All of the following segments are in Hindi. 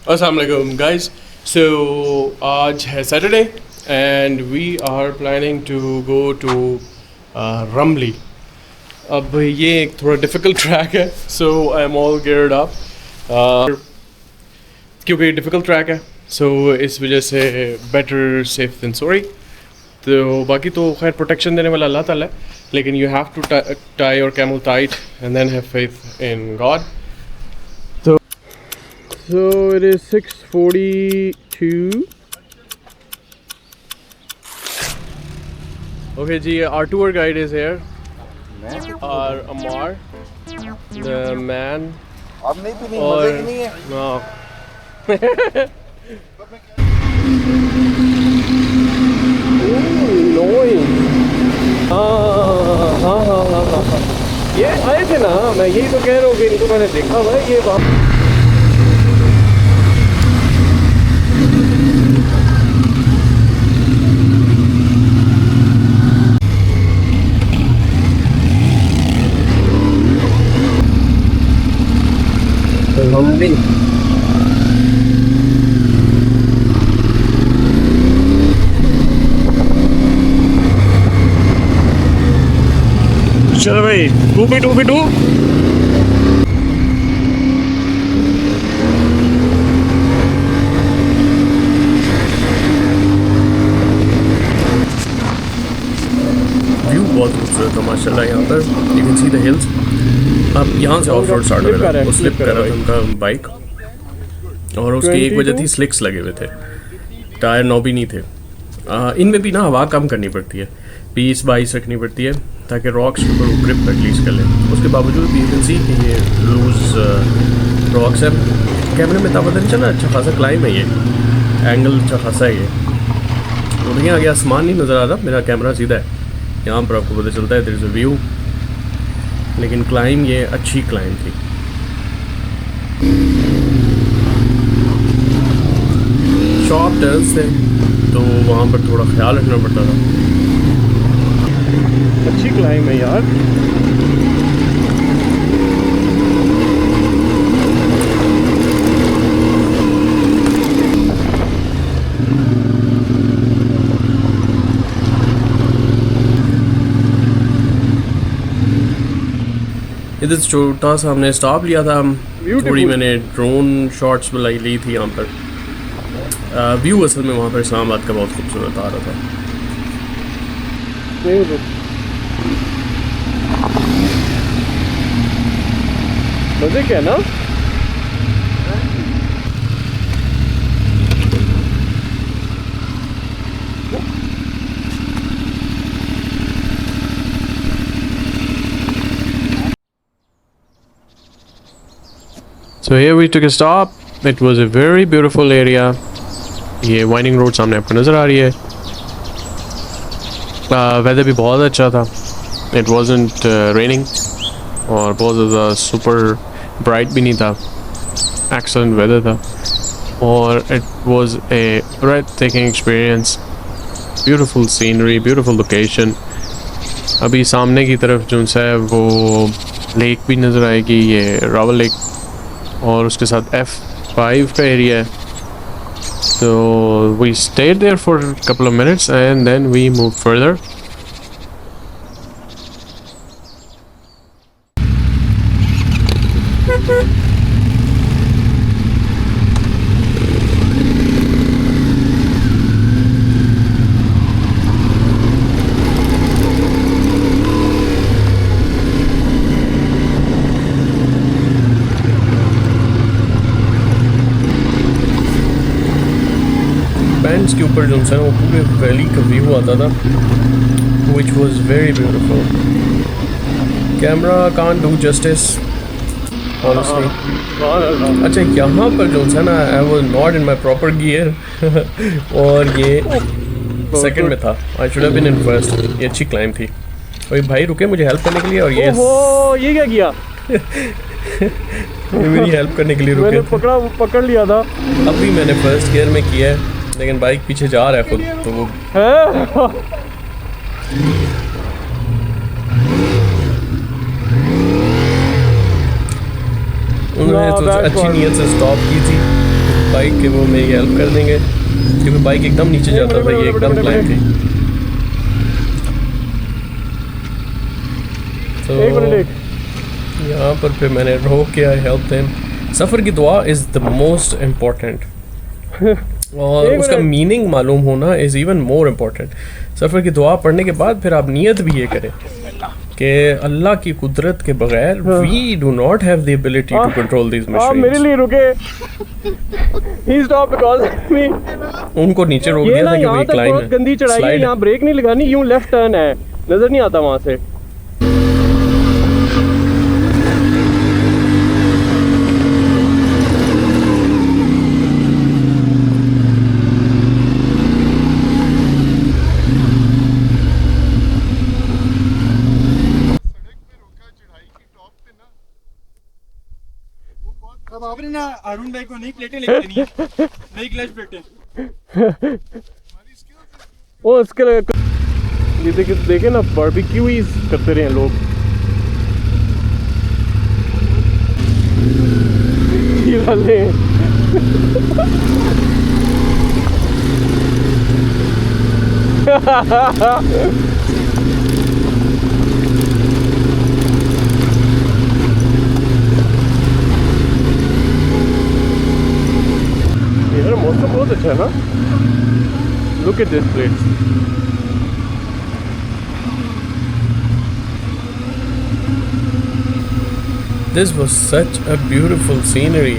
Assalamualaikum guys. So आज है Saturday and we are planning to go to Ramli. अब ये एक थोड़ा difficult track है, so I'm all geared up. क्योंकि difficult track है, so इस वजह से better safe than sorry. तो बाकी तो खैर प्रोटेक्शन देने वाला अल्लाह ताला है, लेकिन you have to tie your camel tight and then have faith in God. So it is 6:42. Okay, ji, our tour guide is here. Our Amar, the man. अब नहीं पीनी, मजे की नहीं है। No. हाँ। ये आए थे ना, मैं यही तो कह रहा हूँ कि इनको मैंने देखा हुआ है ये वहाँ। चलो भाई 2p2 व्यू बहुत खूबसूरत है माशाल्लाह। यहाँ पर you can see the hills. अब यहाँ से ऑफ रोड स्टार्ट हो रहा है, वो स्लिप कर रहा था उनका बाइक और उसकी एक वजह थी स्लिक्स लगे हुए थे, टायर नॉबी नहीं थे। इनमें भी ना हवा कम करनी पड़ती है, 20-22 रखनी पड़ती है ताकि रॉक्स के ऊपर ग्रिप एटलीस्ट कर लें। उसके बावजूद भी यू कैन सी कि ये लूज रॉक्स है। कैमरे में तब पता नहीं चला, अच्छा खासा क्लाइम है ये, एंगल अच्छा खासा है ये। तो देखिए आगे आसमान नहीं नज़र आ रहा, मेरा कैमरा सीधा है, यहाँ पर आपको पता चलता है देयर इज़ अ व्यू। लेकिन क्लाइम ये अच्छी क्लाइम थी। शॉप टर्न्स थे तो वहाँ पर थोड़ा ख्याल रखना पड़ता था। अच्छी क्लाइम है यार। इधर छोटा सा हमने स्टॉप लिया था, थोड़ी मैंने ड्रोन शॉट्स बुलाई ली थी यहाँ पर। व्यू असल में वहाँ पर इस्लामाबाद का बहुत खूबसूरत आ रहा था। मजे क्या ना। So here we took a stop. It was a very beautiful area. ये वाइनिंग रोड सामने आपको नज़र आ रही है। वेदर भी बहुत अच्छा था, इट वॉजंट रेनिंग और बहुत ज़्यादा सुपर ब्राइट भी नहीं था, एक्सेलेंट वेदर था और it was a ब्रेथटेकिंग experience. Beautiful scenery, beautiful location. अभी सामने की तरफ जो है वो लेक भी नज़र आएगी, ये रावल लेक, और उसके साथ F5 का एरिया है। So we stayed there for a couple of minutes and then we moved further. Bands के ऊपर जो है वो पूरे वैली का व्यू आता था, which was very beautiful. Camera can't do justice, honestly. अच्छा यहाँ पर जो है ना, I was not in my proper gear और ये सेकंड में था, I should have been in first. ये अच्छी क्लाइम थी। और भाई रुके मुझे हेल्प करने के लिए, और ये क्या किया ये मेरी हेल्प करने के लिए रुके। मैंने पकड़ लिया था। अब भी मैंने फर्स्ट गियर में किया है, लेकिन बाइक पीछे जा रहा है खुद, तो वो उन्होंने तो अच्छी नीयत से स्टॉप की थी, बाइक के वो मेरी हेल्प कर देंगे क्योंकि बाइक एकदम नीचे जाता था, ये एकदम क्लाइंब थी। तो यहाँ पर फिर मैंने रोक के आई हेल्प देम। सफ़र की दुआ इज़ द मोस्ट इम्पोर्टेंट और उसका मीनिंग मालूम होना इज़ इवन मोर इम्पोर्टेंट। सफ़र की दुआ पढ़ने के बाद फिर आप नियत भी ये करें कि अल्लाह की कुदरत के बगैर we do not have the ability to control this machines. आप मेरे लिए रुके। He stop because me. उनको नीचे रोक दिया था कि भाई क्लाइंब है, गंदी चढ़ाई है, यहाँ ब्रेक नहीं लगानी, यूं लेफ्ट टर्न है, नजर नहीं आता वहां से। अब आपने ना अरुण भाई को नई प्लेटें लेके देनी है, नई क्लच प्लेटें। ओ इसके ये देखे ना बारबेक्यू ही करते रहे हैं लोग। ये वाले यार मौसम बहुत अच्छा है ना। Look at this place. This was such a beautiful scenery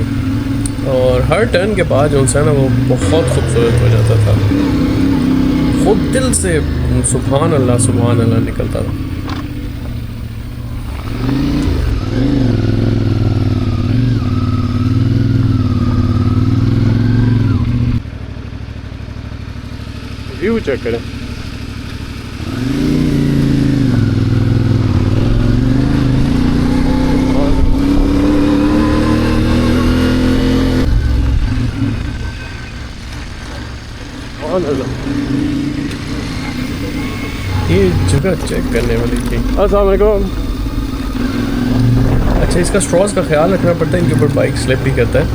और हर टर्न के बाद जो है ना वो बहुत खूबसूरत हो जाता था, खुद दिल से सुभान अल्लाह निकलता था। व्यू चेक करें। ये जगह चेक करने वाली थी। अस्सलाम वालेकुम। अच्छा, इसका स्ट्रॉज का ख्याल रखना पड़ता है, इनके ऊपर बाइक स्लिप भी करता है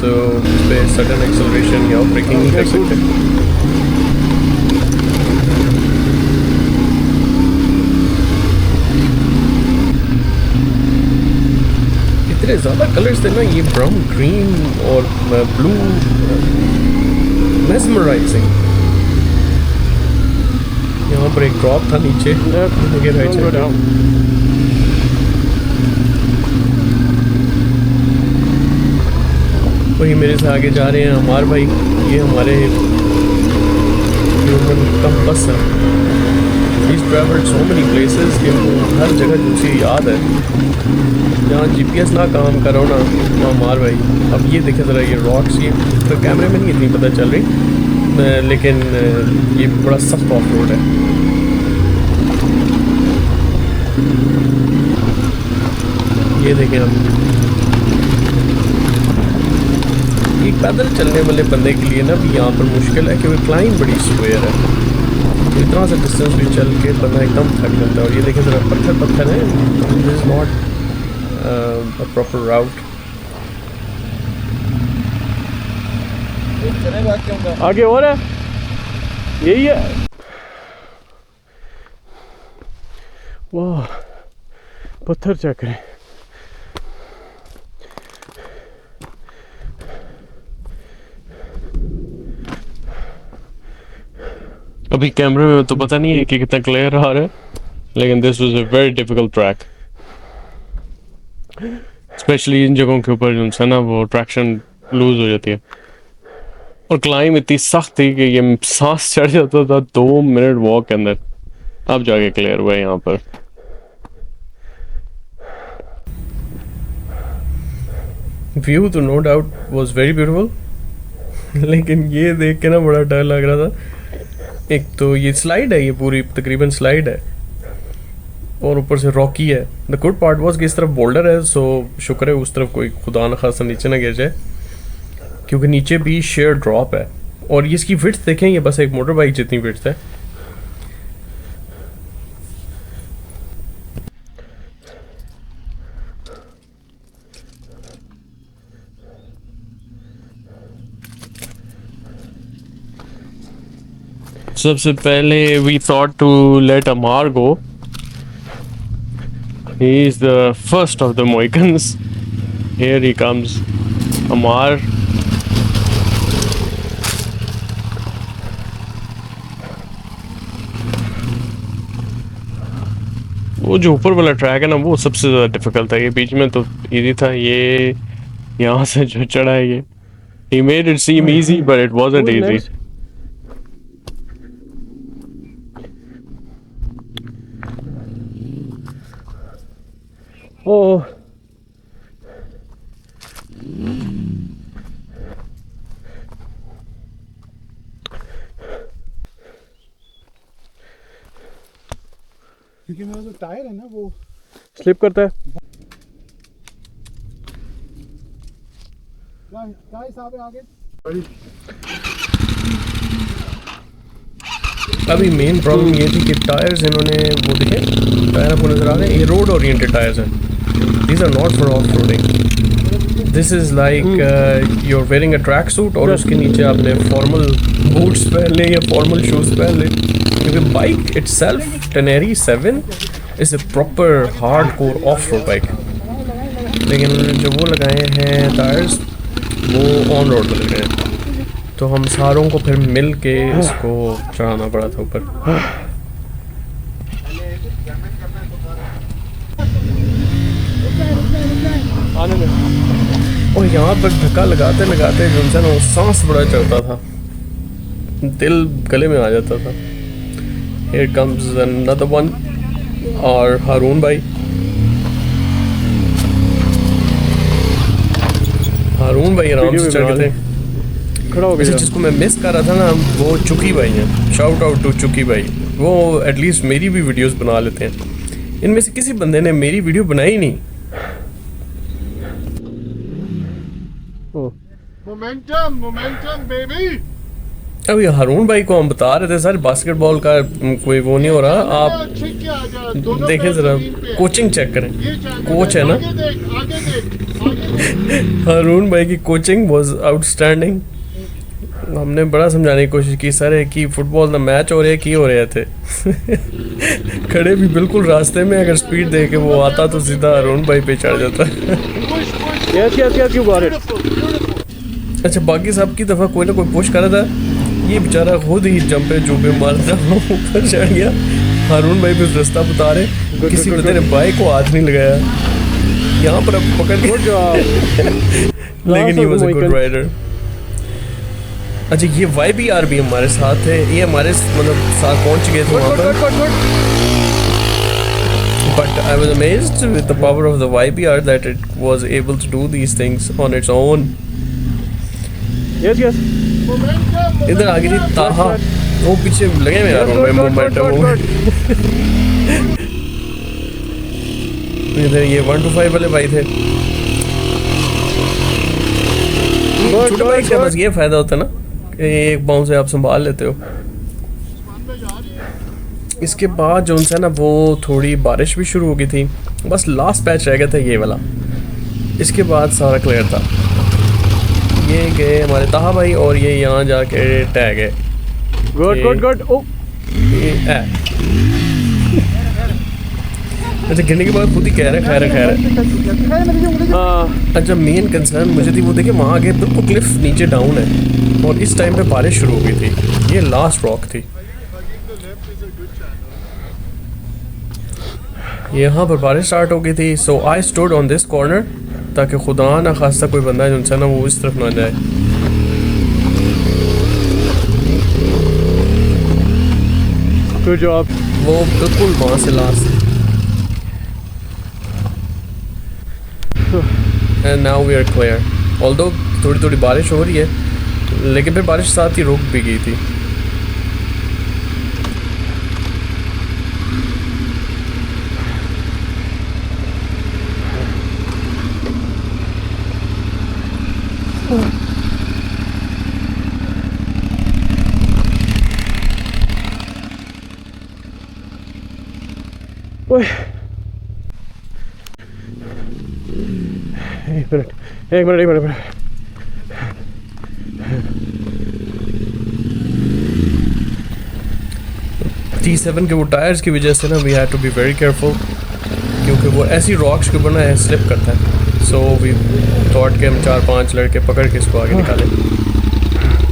तो इस पर सडन एक्सेलरेशन या ब्रेकिंग नहीं कर सकते। इतने ज़्यादा कलर्स थे ना, ये ब्राउन, ग्रीन और ब्लू, मेस्मराइजिंग। यहाँ पर एक ड्रॉप था नीचे, वही मेरे से आगे जा रहे हैं हमार भाई। ये हमारे ह्यूमन कंपस है। He's traveled so many places कि उनको हर जगह दूसरी याद है। जहाँ GPS ना काम करो ना, वहाँ हमार भाई। अब ये देखे ज़रा, ये रॉक्स, ये तो कैमरे में नहीं इतनी पता चल रही, लेकिन ये बड़ा सख्त ऑफ रोड है। ये देखें हम, एक पैदल चलने वाले बंदे के लिए ना भी यहाँ पर मुश्किल है क्योंकि क्लाइंब बड़ी स्क्वायर है, तो इतना सा डिस्टेंस भी चल के बंदा एकदम थक जाता है। और ये देखें ज़रा, पत्थर है, this is not a proper route. आगे और है, यही है। वाह, पत्थर चेक करें। अभी कैमरे में तो पता नहीं है कि कितना क्लियर आ रहा है, लेकिन this was a very difficult track, specially in जगहों के ऊपर जो है ना वो ट्रैक्शन लूज हो जाती है। और क्लाइंब इतनी सख्त थी कि ये सांस चढ़ जाता था 2 मिनट वॉक के अंदर। अब जाके क्लियर हुआ है यहाँ पर। व्यू तो no doubt was very beautiful, लेकिन ये देख के ना बड़ा डर लग रहा था। एक तो ये स्लाइड है, ये पूरी तकरीबन स्लाइड है और ऊपर से रॉकी है। द गुड पार्ट वाज कि इस तरफ बोल्डर है, सो शुक्र है उस तरफ कोई खुदा न खासा नीचे ना गिर जाए, क्योंकि नीचे भी शेयर ड्रॉप है। और इसकी विड्थ देखें, ये बस एक मोटर बाइक जितनी विड्थ है। सबसे पहले we thought to let Amar go. He is the first of the Mohicans. Here he comes, Amar. वो जो ऊपर वाला ट्रैक है ना वो सबसे ज़्यादा डिफिकल्ट था, ये बीच में तो इजी था, ये यहाँ से जो चढ़ा है ये he made it seem easy but it wasn't easy. Oh, क्योंकि मेरा जो टायर है ना वो स्लिप करता है। क्या हिसाब है आगे। अभी मेन प्रॉब्लम ये थी कि टायर्स इन्होंने वो देखे, टायर आपको नज़र आ रहे हैं, ये रोड ओरिएंटेड टायर्स हैं। These are not for off roading. This is like you are wearing a track suit और उसके नीचे आपने फॉर्मल बूट्स पहन ले या फॉर्मल शूज़ पहन ले, क्योंकि bike itself Tenere 7 is a proper hard core off road bike. लेकिन उन्होंने जो वो लगाए हैं टायर्स वो ऑन रोड पर लगे हैं, तो हम सारों को फिर मिल के इसको चढ़ाना पड़ा था ऊपर। और यहाँ पर धक्का लगाते लगाते जो है ना वो सांस बड़ा चढ़ता था, दिल गले में आ जाता था। Here comes another one, और हारून भाई, हारून भाई आराम से चढ़ गए थे। खड़ा हो गया। जिसको मैं मिस कर रहा था ना वो चुकी भाई हैं, शाउट आउट टू चुकी भाई। वो एटलीस्ट मेरी भी वीडियोस बना लेते हैं, इनमें से किसी बंदे ने मेरी वीडियो बनाई नहीं। Momentum baby. अब ये हारून भाई को हम बता रहे थे सर बास्केटबॉल का कोई वो नहीं हो रहा, आप देखें ज़रा कोचिंग चेक करें, कोच है ना हारून भाई की कोचिंग वाज आउटस्टैंडिंग। हमने बड़ा समझाने की कोशिश की सर कि फुटबॉल का मैच हो रहे की हो रहे थे खड़े भी बिल्कुल रास्ते में, अगर स्पीड दे के वो आता तो सीधा हारून भाई पे चढ़ जाता। You got it. अच्छा बाकी साहब की दफ़ा कोई ना कोई पुश कर रहा था, ये बेचारा खुद ही जंपे जुम्पे मारता ऊपर चढ़ गया। हारून भाई भी रास्ता बता रहे, किसी बंदे ने बाइक को हाथ नहीं लगाया, यहाँ पर अब पकड़ लेकिन he was a good rider. अच्छा ये YBR भी हमारे साथ है, ये हमारे मतलब साथ पहुंच गए थे वहाँ पर। But I was amazed with the power of the YBR that it was able to do these things on its own. Yes, yes. इधर आगे थी ताहा, वो पीछे लगे हुए यार मोमेंटम। इधर ये 1 to 5 वाले भाई थे। छोटे बाइक का बस ये फायदा होता है ना, एक पाँव से आप संभाल लेते हो। इसके बाद जो उनसे ना वो थोड़ी बारिश भी शुरू हो गई थी, बस लास्ट पैच रह गया था ये वाला, इसके बाद सारा क्लियर था। ये गए हमारे ताहा भाई और ये यहाँ जाके टैग है। Good good good. ओ अच्छा गिरने के बाद खुद ही कह रहे खैर खैर। अच्छा मेन कंसर्न मुझे थी वो देखिए वहाँ आगे बिल्कुल क्लिफ नीचे डाउन है और इस टाइम पे बारिश शुरू हो गई थी, ये लास्ट रॉक थी। यहाँ पर बारिश स्टार्ट हो गई थी, so I stood on this corner ताकि खुदा ना खास्ता कोई बंदा जो उनसे ना वो इस तरफ ना जाए। Good job. वो बिल्कुल वहाँ से last. And now we are clear, although थोड़ी थोड़ी बारिश हो रही है लेकिन फिर बारिश साथ ही रुक भी गई थी। एक मिनट। T7 के वो टायर्स की वजह से ना we had to be very careful, क्योंकि वो ऐसी रॉक्स के ऊपर ना स्लिप करता है। सो वी थॉट के हम 4-5 लड़के पकड़ के इसको आगे निकालें,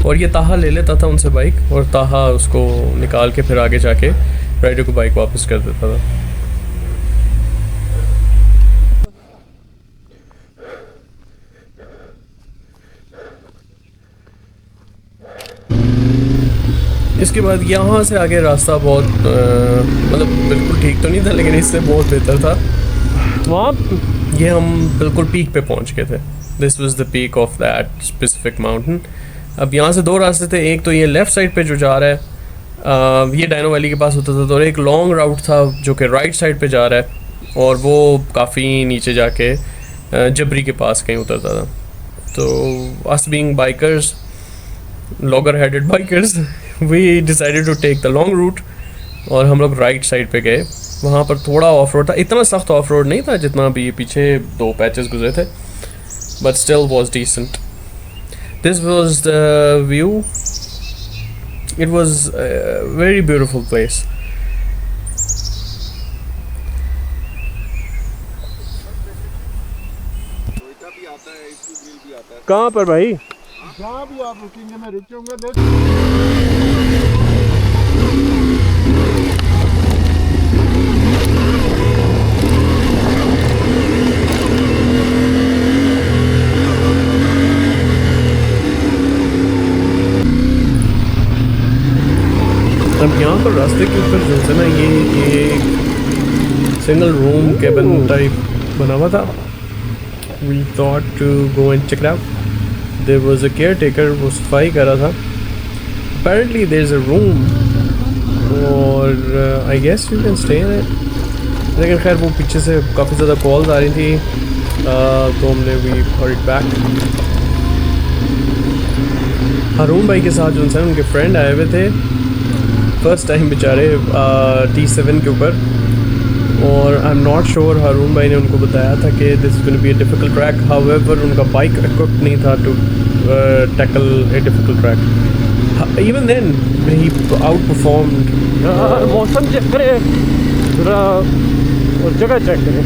और ये ताहा ले लेता था उनसे बाइक, और ताहा उसको निकाल के फिर आगे जाके राइडर को बाइक वापस कर देता था। इसके बाद यहाँ से आगे रास्ता बहुत मतलब बिल्कुल ठीक तो नहीं था, लेकिन इससे बहुत बेहतर था। वहाँ ये हम बिल्कुल पीक पे पहुँच गए थे। This was the peak of that specific mountain. अब यहाँ से 2 रास्ते थे, एक तो ये लेफ़्ट साइड पे जो जा रहा है ये डायनो वैली के पास होता था, तो एक लॉन्ग राउट था जो कि राइट साइड पे जा रहा है, और वो काफ़ी नीचे जाके जबरी के पास कहीं उतरता था। तो us being bikers, logger headed bikers, we decided to take the long route, और हम लोग राइट साइड पे गए। वहाँ पर थोड़ा ऑफ रोड था, इतना सख्त ऑफ रोड नहीं था जितना भी पीछे 2 पैचेस गुजरे थे, but still was decent. This was the view, it was very beautiful place. कहाँ पर भाई? जहाँ भी आप रुकेंगे मैं रुक जाऊँगा। अब यहाँ पर रास्ते के ऊपर जो है ना ये सिंगल रूम केबिन टाइप बना हुआ था। We thought to go and check it out. There was a caretaker, वो सफाई कर रहा था। Apparently there is a room, और I guess you can stay in it, लेकिन खैर वो पीछे से काफ़ी ज़्यादा कॉल्स आ रही थी, तो हमने वी हर्ड बैक। हारून भाई के साथ जो है उनके फ्रेंड आए हुए थे फर्स्ट टाइम बेचारे T7 के ऊपर, और I am not sure Haroon भाई ने उनको बताया था कि this is going to be a difficult track. However उनका बाइक इक्विप्ड नहीं था to tackle a difficult track. Even then he outperformed. मौसम चेक करें जरा और जगह चेक करें।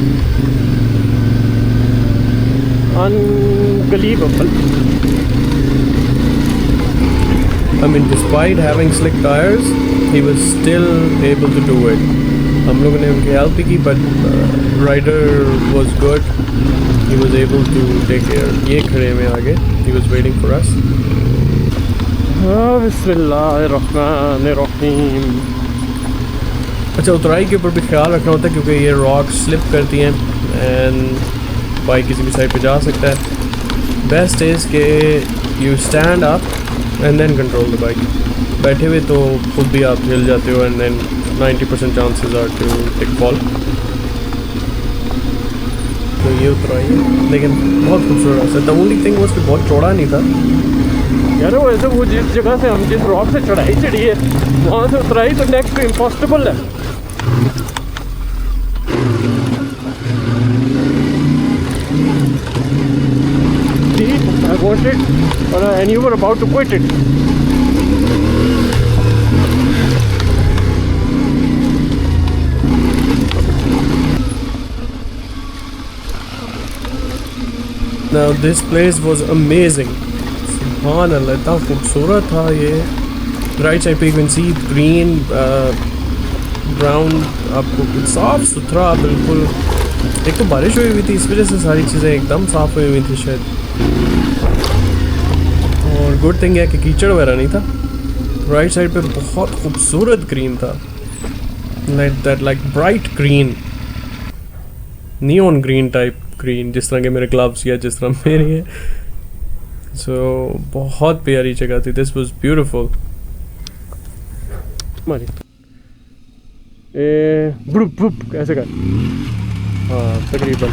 Unbelievable. I mean, despite having slick tires, he was still able to do it. हम लोगों ने उनकी हेल्प भी की, but rider was good. He was able to take care. ये खड़े में आगे. He was waiting for us. बिस्मिल्लाहिर्रहमानिर्रहीम। अच्छा, उतराई के ऊपर भी ख्याल रखना होता है क्योंकि ये रॉक स्लिप करती हैं and बाइक किसी भी साइड पे जा सकता है। Best is कि you stand up and then control the bike. बैठे हुए तो खुद भी आप हिल जाते हो, and then 90% chances are to take fall. तो ये उतराई है, लेकिन बहुत खूबसूरत रास्ता। The only thing was कि बहुत चौड़ा नहीं था। यार वैसे वो जिस जगह से हम जिस रॉक से चढ़ाई चढ़ी है वहाँ से उतराई तो नेक्स्ट टू इम्पॉसिबल है। I wanted and you were about to quit it. Now this place was amazing. सुभान अल्लाह, इतना खूबसूरत था ये। राइट साइड पे you can see green brown, आपको साफ सुथरा बिल्कुल। एक तो बारिश हुई हुई थी, इस वजह से सारी चीज़ें एकदम साफ हुई हुई थी शायद। और गुड थिंग है कि कीचड़ वगैरह नहीं था। राइट साइड पे बहुत खूबसूरत ग्रीन था, like bright green, neon green type green, जिस तरह के मेरे ग्लव्स या जिस तरह मेरे हैं। सो बहुत प्यारी जगह थी। This was beautiful. ब्रुप ब्रुप ऐसे कर। हाँ तकरीबन।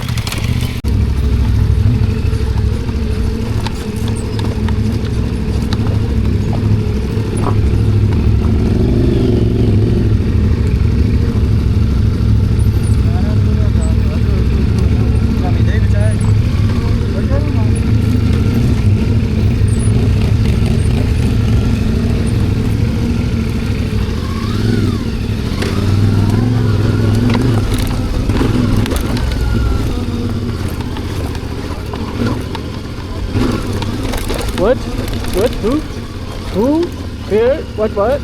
What? What? Who? Here? What?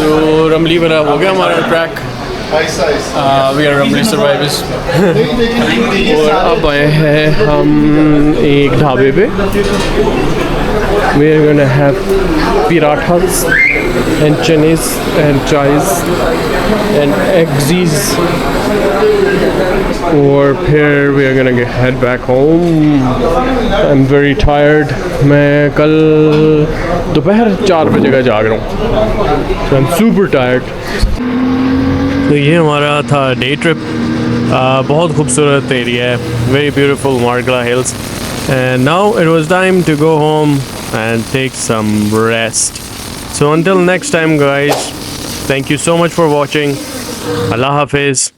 तो रमली वाला हो गया हमारा ट्रैक. वी आर रमली सर्वाइवर्स. और अब आए हैं हम एक ढाबे पे. We are gonna have piratas and Chinese and chais and eggs. और फिर we are gonna head back home. I'm very tired. मैं कल दोपहर 4 बजे का जाग रहा हूँ. So I'm super tired. तो ये हमारा था डे ट्रिप. बहुत खूबसूरत एरिया है. Very beautiful Margla Hills. And now it was time to go home and take some rest. So until next time guys, thank you so much for watching. Allah Hafiz.